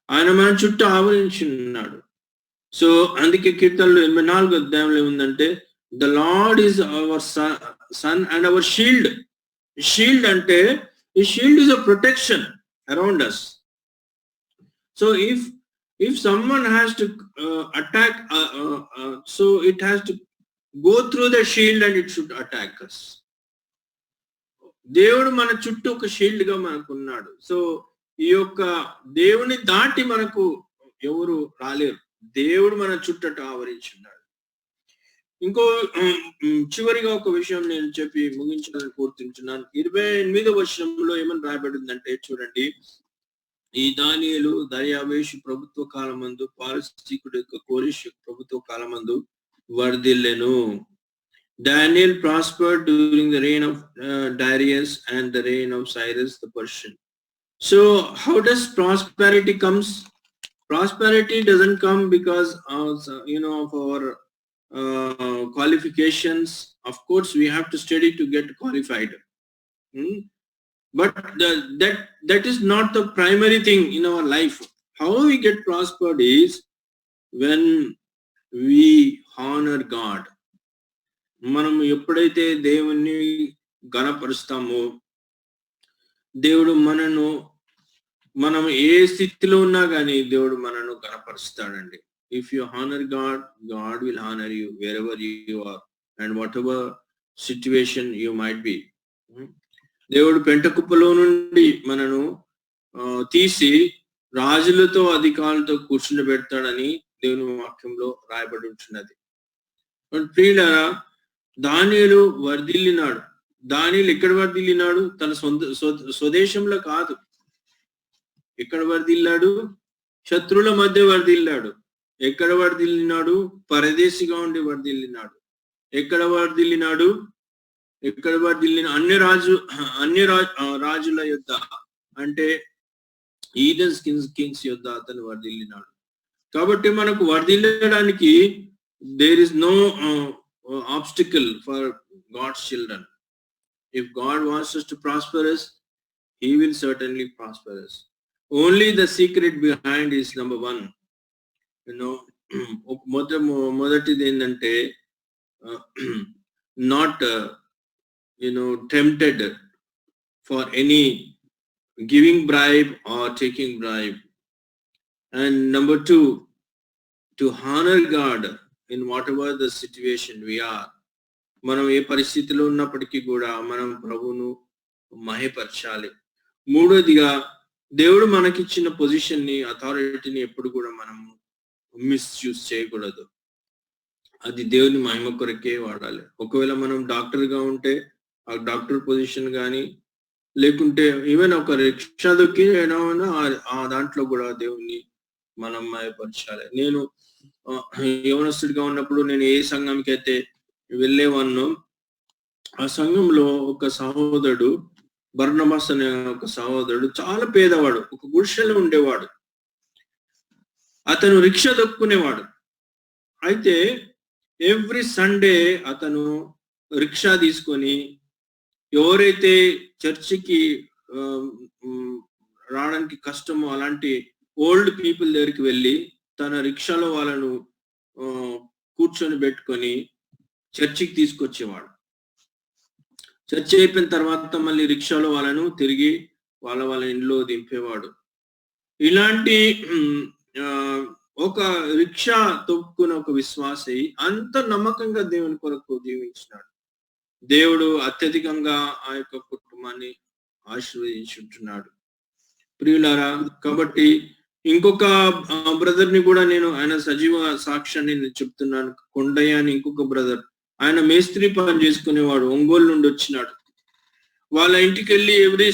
ఆయన మన చుట్టూ ఆవరించి ఉన్నాడు. సో అందుకే కీర్తనలో 84వ అధ్యాయంలో ఏముందంటే, the Lord is our sun and our shield. Shield అంటే ఈ shield is a protection around us. So if someone has to attack, so it has to go through the shield and it should attack us. దేవుడు మన చుట్టూ ఒక shield గా మనకు ఉన్నాడు. So ఈ యొక్క దేవుని దాటి మనకు ఎవరు రాలేరు. దేవుడు మన చుట్టట ఆవరించి ఉన్నాడు. ఇంకో చివరిగా ఒక విషయం నేను చెప్పి ముగించాలని కోరుతుంటున్నాను. 28వ వచనంలో ఏమని రాయబడిందంటే చూడండి, ఈ దానియేలు దర్యావేషు ప్రభుత్వ కాలమందు పారసీకుడు యొక్క కోరెషు ప్రభుత్వ కాలమందు వర్ధిల్లెను. Daniel prospered during the reign of Darius and the reign of Cyrus the Persian. So how does prosperity comes? Prosperity doesn't come because of our qualifications. Of course we have to study to get qualified. But that is not the primary thing in our life. How we get prospered is when we honor God. మనం ఎప్పుడైతే దేవుణ్ణి ఘనపరుస్తామో, దేవుడు మనం ఏ స్థితిలో ఉన్నా కానీ దేవుడు మనను ఘనపరుస్తాడండి. If you honour God, God will honour you wherever you are and what situation you might be. దేవుడు పెంటకుప్పలో నుండి మనను తీసి రాజులతో అధికారులతో కూర్చుని పెడతాడని దేవుని వాక్యంలో రాయబడి ఉంటున్నది. ప్రియులారా, దానియేలు వర్ధిల్లినాడు. దానియేలు ఎక్కడ వర్ధిల్లినాడు? తన స్వదేశంలో కాదు. ఎక్కడ వర్ధిల్లాడు? శత్రువుల మధ్య వర్ధిల్లాడు. ఎక్కడ వర్ధిల్లినాడు? పరదేశిగా ఉండి వర్ధిల్లినాడు. ఎక్కడ వర్ధిల్లినాడు? అన్ని రాజుల యుద్ధ, అంటే ఈడెన్స్ కింగ్స్ యుద్ధ అతను వర్ధిల్లినాడు. కాబట్టి మనకు వర్ధిల్లడానికి there is no obstacle for God's children. If God wants us to prosper us, he will certainly prosper us. Only the secret behind is number one, మొదటిది ఏంటంటే not tempted for any giving bribe or taking bribe. And number two, to honor God in whatever the situation we are. మనం ఏ పరిస్థితిలో ఉన్నప్పటికీ కూడా మనం ప్రభువును మహిమపరచాలి. మూడోదిగా, దేవుడు మనకిచ్చిన పొజిషన్ ని, అథారిటీని ఎప్పుడు కూడా మనం మిస్యూజ్ చేయకూడదు. అది దేవుని మహిమ కొరకే వాడాలి. ఒకవేళ మనం డాక్టర్ గా ఉంటే ఆ డాక్టర్ పొజిషన్ కానీ, లేకుంటే ఈవెన్ ఒక రిక్షా దొక్కి ఆ దాంట్లో కూడా దేవుని మనం మహిమపరచాలి. నేను యవనస్తుడిగా ఉన్నప్పుడు నేను ఏ సంఘంకి అయితే వెళ్ళేవాన్నో, ఆ సంఘంలో ఒక సహోదరుడు బర్నబాస్ అనే ఒక సహోదరుడు చాలా పేదవాడు, ఒక గుడిసెలో ఉండేవాడు. అతను రిక్షా దొక్కునేవాడు. అయితే ఎవ్రీ సండే అతను రిక్షా తీసుకొని ఎవరైతే చర్చికి రావడానికి కష్టమో అలాంటి ఓల్డ్ పీపుల్ దగ్గరికి వెళ్ళి తన రిక్షాలో వాళ్ళను కూర్చొని పెట్టుకొని చర్చికి తీసుకొచ్చేవాడు. చర్చ్ అయిపోయిన తర్వాత మళ్ళీ రిక్షాలో వాళ్ళను తిరిగి వాళ్ళ ఇంట్లో దింపేవాడు. ఇలాంటి ఒక రిక్షా తొక్కున్న ఒక విశ్వాసి అంత నమ్మకంగా దేవుని కొరకు జీవించినాడు. దేవుడు అత్యధికంగా ఆ యొక్క కుటుంబాన్ని ఆశీర్వదించుంటున్నాడు. ప్రియులారా, కాబట్టి ఇంకొక బ్రదర్ ని కూడా నేను ఆయన సజీవ సాక్ష్యాన్ని నేను చెప్తున్నాను. కొండయ్య అని ఇంకొక బ్రదర్, ఆయన మేస్త్రి పని చేసుకునేవాడు, ఒంగోలు నుండి వచ్చినాడు. వాళ్ళ ఇంటికి వెళ్ళి ఎవ్రీ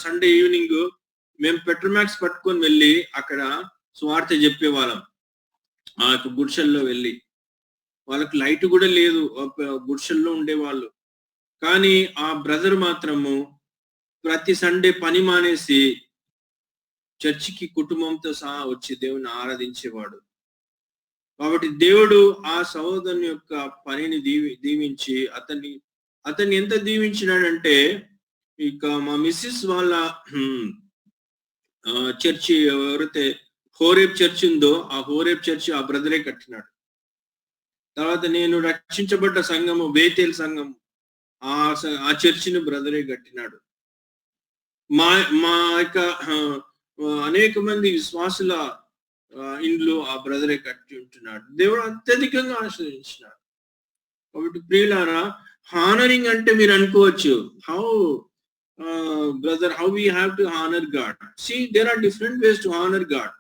సండే ఈవినింగ్ మేము పెట్రోమాక్స్ పట్టుకొని వెళ్ళి అక్కడ స్వార్థ చెప్పేవాళ్ళం. ఆ యొక్క గుడిసెల్లో వెళ్ళి, వాళ్ళకి లైట్ కూడా లేదు, గుడిసెల్లో ఉండేవాళ్ళు. కానీ ఆ బ్రదర్ మాత్రము ప్రతి సండే పని మానేసి చర్చికి కుటుంబంతో సహా వచ్చి దేవుని ఆరాధించేవాడు. కాబట్టి దేవుడు ఆ సహోదరుని యొక్క పనిని దీవించి అతన్ని ఎంత దీవించినాడంటే, ఇక మా మిస్సెస్ వాళ్ళ చర్చి ఎవరైతే హోరేబ్ చర్చ్ ఉందో ఆ హోరేబ్ చర్చి ఆ బ్రదరే కట్టినాడు. తర్వాత నేను రక్షించబడ్డ సంఘము బేతేల్ సంఘం, ఆ చర్చిని బ్రదరే కట్టినాడు. మా యొక్క అనేక మంది విశ్వాసుల ఇండ్లు ఆ బ్రదరే కట్టి ఉంటున్నాడు. దేవుడు అత్యధికంగా ఆశ్రయించినాడు. కాబట్టి ప్రియులారా, హానరింగ్ అంటే మీరు అనుకోవచ్చు, how brother, how we have to honor God. See, there are different ways to honor God.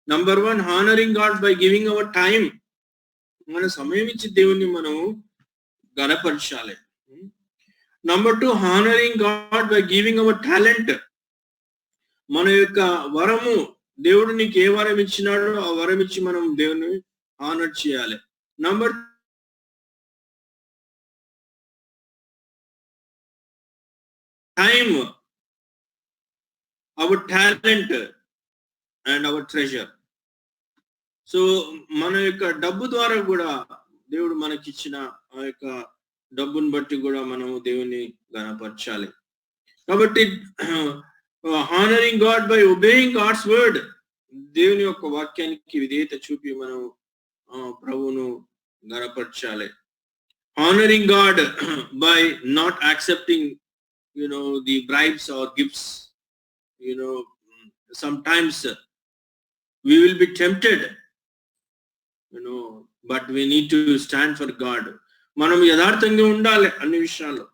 Number one, honoring God by giving our time. మన సమయం ఇచ్చి దేవుని మనం గణపరచాలి. Number two, honoring God by giving our talent. మన యొక్క వరము, దేవుడు నీకు ఏ వరం ఇచ్చినాడో ఆ వరం ఇచ్చి మనం దేవుని హానర్ చేయాలి. Number time, our talent and our treasure. So మన యొక్క డబ్బు ద్వారా కూడా దేవుడు మనకిచ్చిన ఆ యొక్క డబ్బును బట్టి కూడా మనము దేవుని గణపరచాలి. కాబట్టి honouring God by obeying God's word, దేవుని యొక్క వాక్యానికి విధేయత చూపి మనం ప్రభువును గణపరచాలి. Honouring God by not accepting the bribes or gifts. Sometimes we will be tempted, but we need to stand for God. మనం యథార్థంగా ఉండాలి అన్ని విషయాల్లో.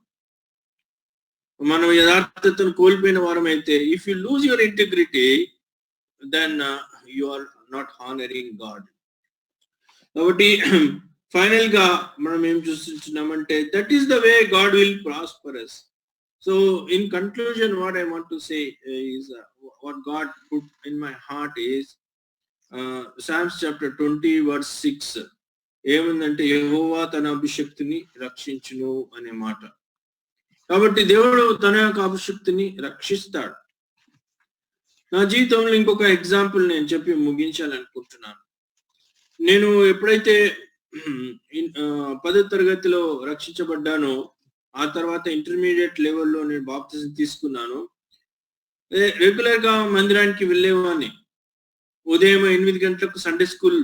మనం యథార్థతను కోల్పోయిన వారం అయితే, if you lose your integrity, then you are not honoring God. కాబట్టి ఫైనల్ గా మనం ఏం చూస్తున్నామంటే, that is the way God will prosper us. So in conclusion, what I want to say is what God put in my heart is Psalms chapter 20 verse 6. ఏముందంటే, యెహోవా తన అభిషక్తిని రక్షించును అనే మాట. కాబట్టి దేవుడు తన యొక్క అభిషక్తిని రక్షిస్తాడు. నా జీవితంలో ఇంకొక ఎగ్జాంపుల్ నేను చెప్పి ముగించాలనుకుంటున్నాను. నేను ఎప్పుడైతే 10వ తరగతిలో రక్షించబడ్డానో, ఆ తర్వాత ఇంటర్మీడియట్ లెవెల్లో నేను బాప్తిజం తీసుకున్నాను. రెగ్యులర్ గా మందిరానికి వెళ్ళేవాడిని. ఉదయం 8 గంటలకు సండే స్కూల్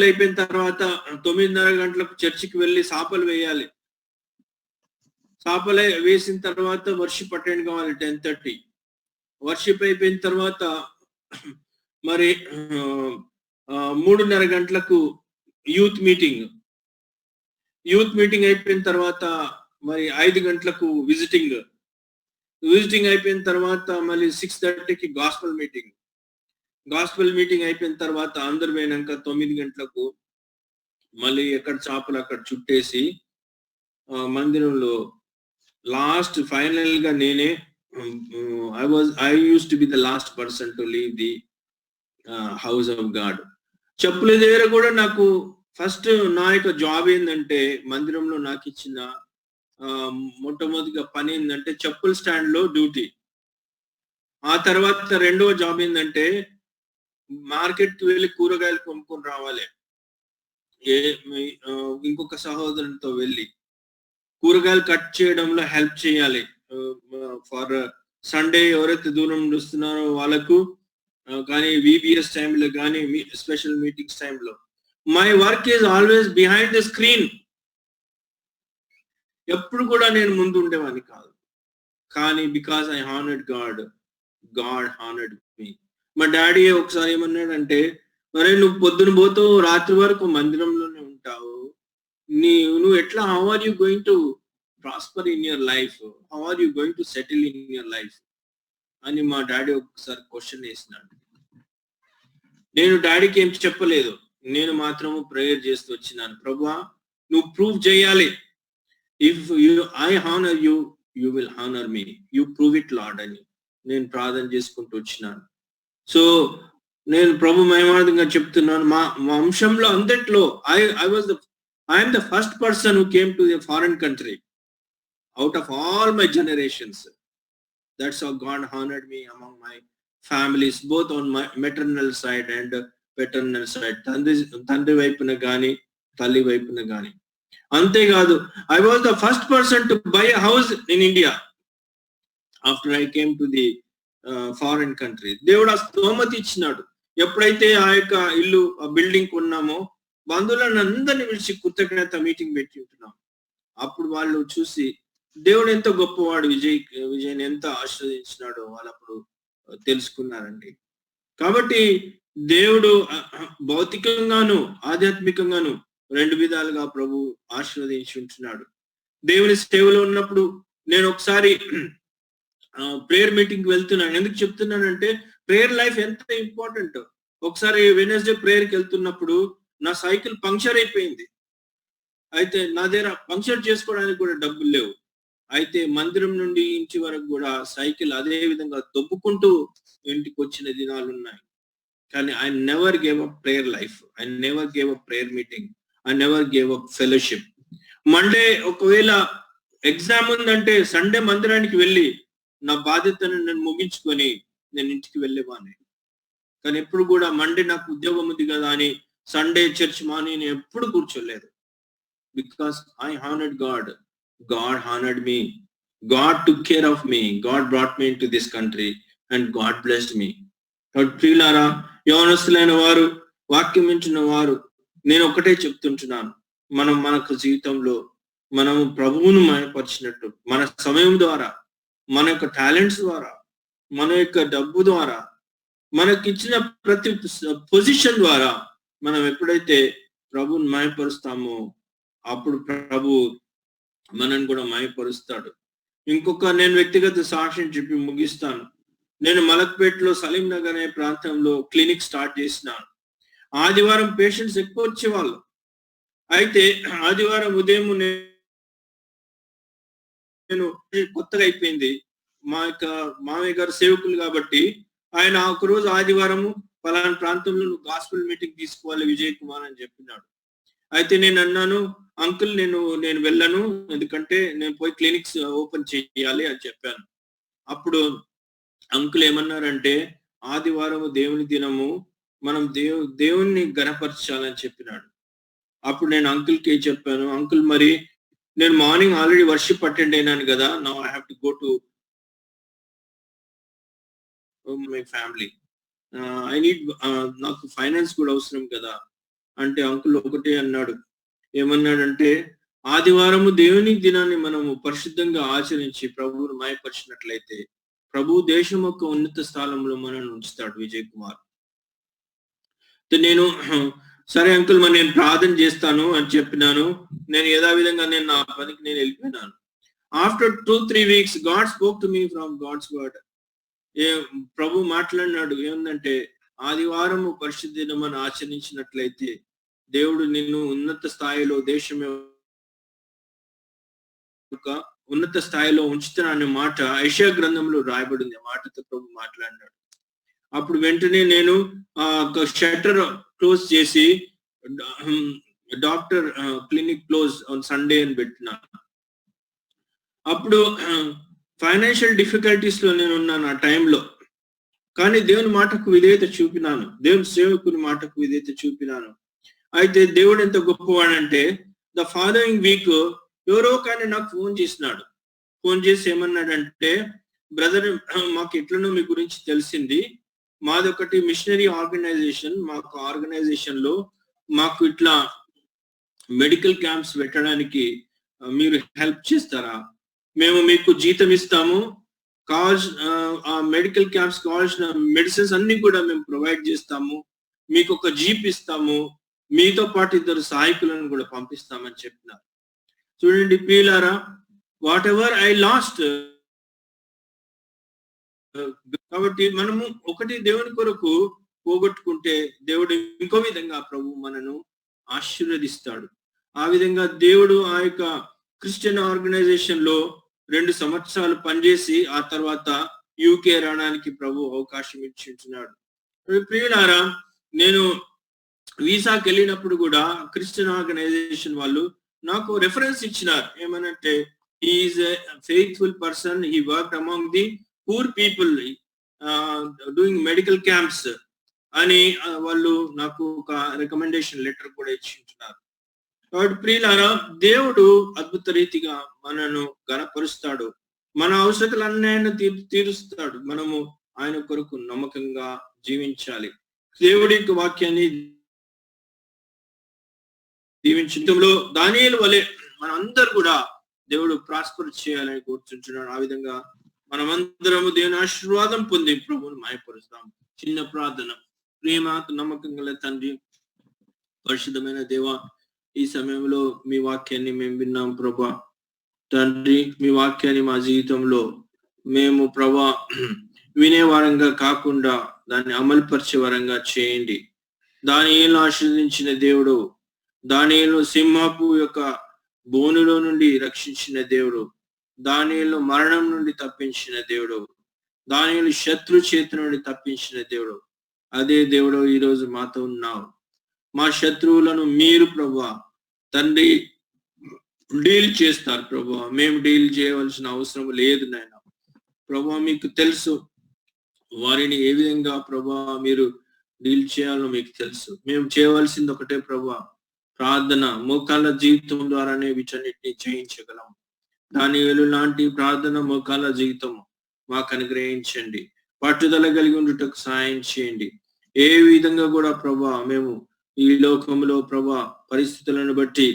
అయిపోయిన తర్వాత 9:30 గంటలకు చర్చికి వెళ్ళి సాపలు వేయాలి. సాపలు వేసిన తర్వాత వర్షిప్ అటెండ్ కావాలి 10:30. వర్షిప్ అయిపోయిన తర్వాత మరి 3:30 గంటలకు యూత్ మీటింగ్ అయిపోయిన తర్వాత మరి 5 గంటలకు విజిటింగ్ అయిపోయిన తర్వాత మళ్ళీ 6:30కి గాస్పెల్ మీటింగ్ అయిపోయిన తర్వాత అందరు పోయినాక 9 గంటలకు మళ్ళీ ఎక్కడ చాపలు అక్కడ చుట్టేసి మందిరంలో లాస్ట్ ఫైనల్ గా నేనే I used to be the last person to leave the house of God. చెప్పుల దగ్గర కూడా నాకు ఫస్ట్ నా యొక్క జాబ్ ఏంటంటే, మందిరంలో నాకు ఇచ్చిన మొట్టమొదటిగా పని ఏంటంటే చెప్పుల స్టాండ్ లో డ్యూటీ. ఆ తర్వాత రెండవ జాబ్ ఏంటంటే మార్కెట్ కి వెళ్ళి కూరగాయలు కొనుక్కొని రావాలి. ఇంకొక సహోదరునితో వెళ్ళి కూరగాయలు కట్ చేయడంలో హెల్ప్ చేయాలి. ఫర్ సండే ఎవరైతే దూరం నుండి వస్తున్నారో వాళ్ళకు, కానీ విబిఎస్ టైంలో కానీ స్పెషల్ మీటింగ్స్ టైంలో my work is always behind the screen. ఎప్పుడు కూడా నేను ముందు ఉండేవాడిని కాదు, కానీ because I honoured God, God honoured me. మా డాడీ ఒకసారి ఏమన్నాడంటే, మరి నువ్వు పొద్దున పోతావు రాత్రి వరకు మందిరంలోనే ఉంటావు, నువ్వు ఎట్లా, how are you going to prosper in your life, how are you going to settle in your life అని మా డాడీ ఒకసారి క్వశ్చన్ వేసినాడు. నేను డాడీకి ఏం చెప్పలేదు, నేను మాత్రము ప్రేయర్ చేస్తూ వచ్చినాను, ప్రభువా నువ్వు ప్రూవ్ చేయాలి, if I honour you, you will honour me, you prove it lord అని నేను ప్రార్థన చేసుకుంటూ వచ్చినాను. సో నేను ప్రభు మహిమార్థంగా చెప్తున్నాను, మా వంశంలో అందట్లో I'm the first person who came to the foreign country out of all my generations. That's how God honoured me among my families, both on my maternal side and paternal side, తండ్రి వైపున గాని తల్లి వైపున గాని. అంతేకాదు, I was the first person to buy a house in India after I came to the foreign country. దేవుడు ఆ స్తోమత ఇచ్చినాడు. ఎప్పుడైతే ఆ యొక్క ఇల్లు, ఆ బిల్డింగ్ కొన్నామో బంధువులను అందరినీ పిలిచి కృతజ్ఞత మీటింగ్ పెట్టి ఉంటున్నాం. అప్పుడు వాళ్ళు చూసి దేవుడు ఎంతో గొప్పవాడు, విజయ్ని ఎంత ఆశీర్వదించినాడో వాళ్ళు అప్పుడు తెలుసుకున్నారండి. కాబట్టి దేవుడు భౌతికంగాను ఆధ్యాత్మికంగాను రెండు విధాలుగా ప్రభు ఆశీర్వదించి ఉంటున్నాడు. దేవుని సేవలో ఉన్నప్పుడు నేను ఒకసారి ప్రేయర్ మీటింగ్ వెళ్తున్నాను. ఎందుకు చెప్తున్నానంటే ప్రేయర్ లైఫ్ ఎంత ఇంపార్టెంట్. ఒకసారి వెడ్నెస్డే ప్రేయర్కి వెళ్తున్నప్పుడు నా సైకిల్ పంక్చర్ అయిపోయింది. అయితే నా దగ్గర పంక్చర్ చేసుకోవడానికి కూడా డబ్బులు లేవు. అయితే మందిరం నుండి ఇంటి వరకు కూడా సైకిల్ అదే విధంగా దొబ్బుకుంటూ ఇంటికి వచ్చిన దినాలు ఉన్నాయి. కానీ I never gave up prayer life, I never gave up prayer meeting, I never gave up fellowship. Monday ఒకవేళ ఎగ్జామ్ ఉందంటే సండే మందిరానికి వెళ్ళి నా బాధ్యతను నేను ముగించుకొని నేను ఇంటికి వెళ్ళేవాడిని. కానీ ఎప్పుడు కూడా మండే నాకు ఉద్యోగం ఉంది కదా అని సండే చర్చ్ మాని నేను ఎప్పుడు కూర్చోలేదు. Because I honoured God, God honoured me, God took care of me, God brought me into this country and God blessed me. ప్రియులారా, యవనస్తులైన వారు, వాక్యం వింటున్న వారు, నేను ఒకటే చెప్తుంటున్నాను, మనకు జీవితంలో మనము ప్రభువును మయపరిచినట్టు మన సమయం ద్వారా, మన యొక్క టాలెంట్స్ ద్వారా, మన యొక్క డబ్బు ద్వారా, మనకిచ్చిన ప్రతి పొజిషన్ ద్వారా మనం ఎప్పుడైతే ప్రభువుని మయపరుస్తామో అప్పుడు ప్రభు మనని కూడా మయపరుస్తాడు. ఇంకొక నేను వ్యక్తిగత సాక్ష్యం చెప్పి ముగిస్తాను. నేను మలక్పేటలో సలీం నగర్ అనే ప్రాంతంలో క్లినిక్ స్టార్ట్ చేసినాను. ఆదివారం పేషెంట్స్ ఎక్కువ వచ్చేవాళ్ళు. అయితే ఆదివారం ఉదయం నేను కొత్తగా అయిపోయింది. మా యొక్క మామయ్య గారు సేవకులు కాబట్టి ఆయన ఒకరోజు ఆదివారము పలానా ప్రాంతంలో నువ్వు గాస్పెల్ మీటింగ్ తీసుకోవాలి విజయ్ కుమార్ అని చెప్పినాడు. అయితే నేను అన్నాను, అంకుల్ నేను వెళ్ళను, ఎందుకంటే నేను పోయి క్లినిక్స్ ఓపెన్ చేయాలి అని చెప్పాను. అప్పుడు అంకుల్ ఏమన్నారంటే, ఆదివారం దేవుని దినము, మనం దేవుణ్ణి గణపరచాలని చెప్పినాడు. అప్పుడు నేను అంకుల్కి చెప్పాను, అంకుల్ మరి నేను మార్నింగ్ ఆల్రెడీ వర్షిప్ అటెండ్ అయినాను కదా, now I have to go to my family, I need, నాకు ఫైనాన్స్ కూడా అవసరం కదా అంటే అంకుల్ ఒకటే అన్నాడు. ఏమన్నాడంటే, ఆదివారము దేవుని దినాన్ని మనము పరిశుద్ధంగా ఆచరించి ప్రభువును మాయపరిచినట్లయితే ప్రభు దేశం యొక్క ఉన్నత స్థానంలో మనల్ని ఉంచుతాడు విజయ్ కుమార్. నేను సరే అంకుల్ మరి నేను ప్రార్థన చేస్తాను అని చెప్పినాను. నేను యథావిధంగా నేను నా పనికి నేను వెళ్ళిపోయినాను. After 2-3 weeks God spoke to me from God's word. ప్రభు మాట్లాడినాడు, ఏమందంటే ఆదివారము పరిశుద్ధ దినమని ఆచరించినట్లయితే దేవుడు నిన్ను ఉన్నత స్థాయిలో, దేశం యొక్క ఉన్నత స్థాయిలో ఉంచుతాను అనే మాట యెషయా గ్రంథంలో రాయబడింది. మాటతో ప్రభు మాట్లాడినాడు. అప్పుడు వెంటనే నేను షట్టర్ క్లోజ్ చేసి doctor clinic close on Sunday అని పెట్టినాను. అప్పుడు ఫైనాన్షియల్ డిఫికల్టీస్ లో నేను ఉన్నాను ఆ టైంలో. కానీ దేవుని మాటకు విధేయత చూపినాను, దేవుని సేవకుని మాటకు విధేయత చూపినాను. అయితే దేవుడు ఎంత గొప్పవాడంటే ద ఫాలోయింగ్ వీక్ ఎవరో కానీ నాకు ఫోన్ చేసినాడు. ఫోన్ చేసి ఏమన్నాడంటే, బ్రదర్ మాకు ఎట్లనో మీ గురించి తెలిసింది, మాది ఒకటి మిషనరీ ఆర్గనైజేషన్, మాకు ఆర్గనైజేషన్ లో మాకు ఇట్లా మెడికల్ క్యాంప్స్ పెట్టడానికి మీరు హెల్ప్ చేస్తారా? మేము మీకు జీతం ఇస్తాము, కావాల్సిన ఆ మెడికల్ క్యాంప్స్ కావాల్సిన మెడిసిన్స్ అన్ని కూడా మేము ప్రొవైడ్ చేస్తాము, మీకు ఒక జీప్ ఇస్తాము, మీతో పాటు 2 సహాయకులను కూడా పంపిస్తామని చెప్పినారు. చూడండి ప్రియులారా, వాట్ ఎవర్ ఐ లాస్ట్. కాబట్టి మనము ఒకటి దేవుని కొరకు పోగొట్టుకుంటే దేవుడు ఇంకో విధంగా ప్రభు మనను ఆశీర్వదిస్తాడు. ఆ విధంగా దేవుడు ఆ యొక్క క్రిస్టియన్ ఆర్గనైజేషన్ లో 2 సంవత్సరాలు పనిచేసి ఆ తర్వాత యూకే రావడానికి ప్రభు అవకాశం ఇచ్చింటున్నాడు. ప్రియులారా, నేను వీసాకి వెళ్ళినప్పుడు కూడా క్రిస్టియన్ ఆర్గనైజేషన్ వాళ్ళు నాకు రెఫరెన్స్ ఇచ్చినారు. ఏమనంటే, he is a faithful person, he worked among the poor people doing medical camps అని వాళ్ళు నాకు ఒక రికమెండేషన్ లెటర్ కూడా ఇచ్చింటున్నారు. కాబట్టి ప్రియులారా, దేవుడు అద్భుత రీతిగా మనను గణపరుస్తాడు, మన అవసరతలన్నీ ఆయన తీరుస్తాడు. మనము ఆయన కొరకు నమ్మకంగా జీవించాలి. దేవుడి యొక్క వాక్యాన్ని జీవించడంలో దానియేలు వలె మనందరూ కూడా దేవుడు ప్రాస్పర్ చేయాలని కోరుచుంటున్నాడు. ఆ విధంగా మనమందరము దేవుని ఆశీర్వాదం పొంది ప్రభువును మహిమపరుస్తాం. చిన్న ప్రార్థన. ప్రేమ నమ్మకం గల తండ్రి, పరిశుద్ధమైన దేవా, ఈ సమయంలో మీ వాక్యాన్ని మేము విన్నాం ప్రభా. తండ్రి, మీ వాక్యాన్ని మా జీవితంలో మేము ప్రభా వినే వారంగా కాకుండా దాన్ని అమలుపరిచే వారంగా చేయండి. దానియేలును ఆశీర్వదించిన దేవుడు, దానియేలును సింహపు యొక్క బోనులో నుండి రక్షించిన దేవుడు, దానియేలును మరణం నుండి తప్పించిన దేవుడు, దానియేలు శత్రు చేతి నుండి తప్పించిన దేవుడు, అదే దేవుడు ఈరోజు మాతో ఉన్నావు. మా శత్రువులను మీరు ప్రభువా తండ్రి డీల్ చేస్తారు ప్రభువా. మేము డీల్ చేయవలసిన అవసరం లేదు నాయన. ప్రభువా, మీకు తెలుసు వారిని ఏ విధంగా ప్రభువా మీరు డీల్ చేయాలో మీకు తెలుసు. మేము చేయవలసింది ఒకటే ప్రభువా, ప్రార్థన. మోకాళ్ళ జీవితం ద్వారానే వీటన్నిటిని జయించగలం. దానియేలు లాంటి ప్రార్థన మోకాళ్ళ జీవితం మాకు అనుగ్రహించండి. పట్టుదల కలిగి ఉండుటకు సహాయం చేయండి. ఏ విధంగా కూడా ప్రభా మేము ఈ లోకంలో ప్రభా పరిస్థితులను బట్టి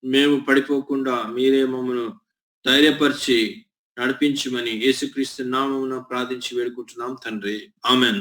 మేము పడిపోకుండా మీరే మమ్మను ధైర్యపరిచి నడిపించమని యేసుక్రీస్తు నామమున ప్రార్థించి వేడుకుంటున్నాం తండ్రి. ఆమెన్.